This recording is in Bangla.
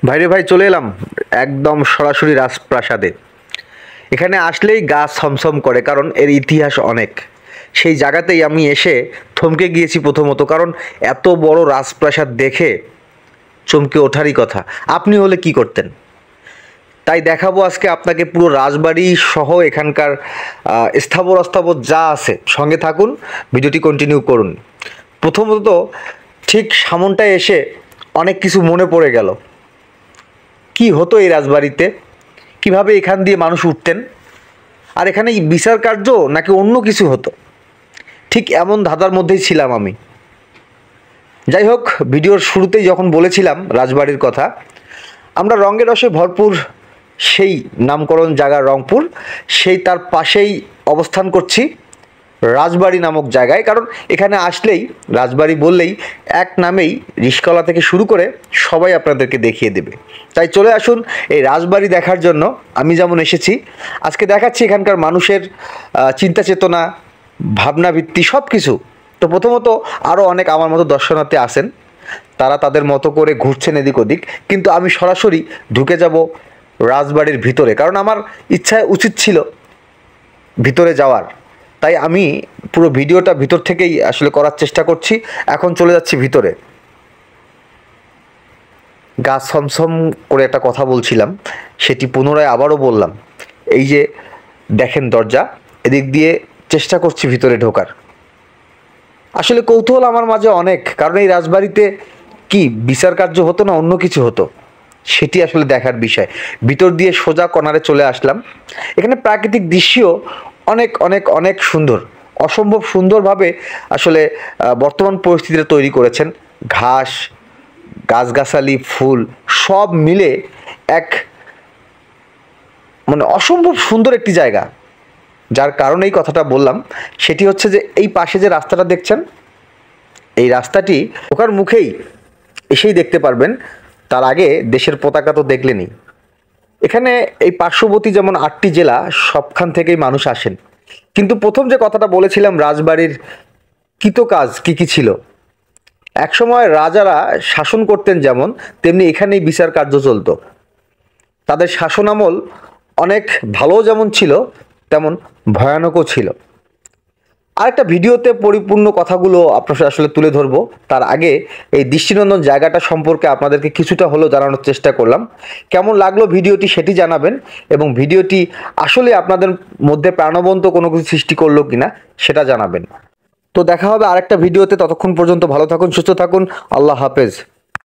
ভাইরে ভাই চলে এলাম একদম সরাসরি রাজপ্রাসাদে। এখানে আসলেই গা ছমছম করে, কারণ এর ইতিহাস অনেক। সেই জায়গাতেই আমি এসে থমকে গিয়েছি প্রথমত, কারণ এত বড় রাজপ্রাসাদ দেখে চমকে ওঠারই কথা। আপনি হলে কি করতেন? তাই দেখাবো আজকে আপনাকে পুরো রাজবাড়ি সহ এখানকার স্থাবর অস্থাবর যা আছে। সঙ্গে থাকুন, ভিডিওটি কন্টিনিউ করুন। প্রথমত ঠিক সামনটায় এসে অনেক কিছু মনে পড়ে গেল। কি হতো এই রাজবাড়িতে, কিভাবে এখান দিয়ে মানুষ উঠতেন, আর এখানে বিচার কার্য নাকি অন্য কিছু হতো, ঠিক এমন ধাঁধার মধ্যেই ছিলাম আমি। যাই হোক, ভিডিওর শুরুতেই যখন বলেছিলাম রাজবাড়ির কথা, আমরা রঙে রসে ভরপুর সেই নামকরণ জায়গা রংপুর, সেই তার পাশেই অবস্থান করছি রাজবাড়ি নামক জায়গায়। কারণ এখানে আসলেই, রাজবাড়ি বললেই এক নামেই রিশকলা থেকে শুরু করে সবাই আপনাদেরকে দেখিয়ে দেবে। তাই চলে আসুন এই রাজবাড়ি দেখার জন্য। আমি যেমন এসেছি, আজকে দেখাচ্ছি এখানকার মানুষের চিন্তা চেতনা, ভাবনা ভিত্তি সব কিছু। তো প্রথমত আরও অনেক আমার মতো দর্শনার্থী আসেন, তারা তাদের মতো করে ঘুরছেন এদিক ওদিক, কিন্তু আমি সরাসরি ঢুকে যাব রাজবাড়ির ভিতরে, কারণ আমার ইচ্ছায় উচিত ছিল ভিতরে যাওয়ার। তাই আমি পুরো ভিডিওটা ভিতর থেকেই আসলে করার চেষ্টা করছি। এখন চলে যাচ্ছি ভিতরে। গা ছমছম করে একটা কথা বলছিলাম, সেটি পুনরায় আবারও বললাম। এই যে দেখেন দরজা, এদিক দিয়ে চেষ্টা করছি ভিতরে ঢোকার। আসলে কৌতূহল আমার মাঝে অনেক, কারণ এই রাজবাড়িতে কি বিচার কার্য হতো না অন্য কিছু হতো, সেটি আসলে দেখার বিষয়। ভিতর দিয়ে সোজা কর্নারে চলে আসলাম। এখানে প্রাকৃতিক দৃশ্য অনেক অনেক অনেক সুন্দর, অসম্ভব সুন্দরভাবে আসলে বর্তমান পরিস্থিতিটা তৈরি করেছেন। ঘাস, গাছগাছালি, ফুল সব মিলে এক মানে অসম্ভব সুন্দর একটি জায়গা। যার কারণে এই কথাটা বললাম সেটি হচ্ছে যে এই পাশে যে রাস্তাটা দেখছেন, এই রাস্তাটি ওখার মুখেই এসেই দেখতে পারবেন। তার আগে দেশের পতাকা তো দেখলেনই। এখানে এই পার্শ্ববর্তী যেমন 8টি জেলা, সবখান থেকেই মানুষ আসেন। কিন্তু প্রথম যে কথাটা বলেছিলাম রাজবাড়ির কৃতকাজ কি কি ছিল, একসময় রাজারা শাসন করতেন যেমন, তেমনি এখানেই বিচার কার্য চলতো। তাদের শাসনামল অনেক ভালো যেমন ছিল, তেমন ভয়ানকও ছিল। আরেকটা ভিডিওতে পরিপূর্ণ কথাগুলো আপনার আসলে তুলে ধরবো। তার আগে এই দৃষ্টিনন্দন জায়গাটা সম্পর্কে আপনাদেরকে কিছুটা হলেও জানানোর চেষ্টা করলাম। কেমন লাগলো ভিডিওটি সেটি জানাবেন, এবং ভিডিওটি আসলে আপনাদের মধ্যে প্রাণবন্ত কোনো কিছু সৃষ্টি করলো কিনা সেটা জানাবেন। তো দেখা হবে আরেকটা ভিডিওতে। ততক্ষণ পর্যন্ত ভালো থাকুন, সুস্থ থাকুন। আল্লাহ হাফেজ।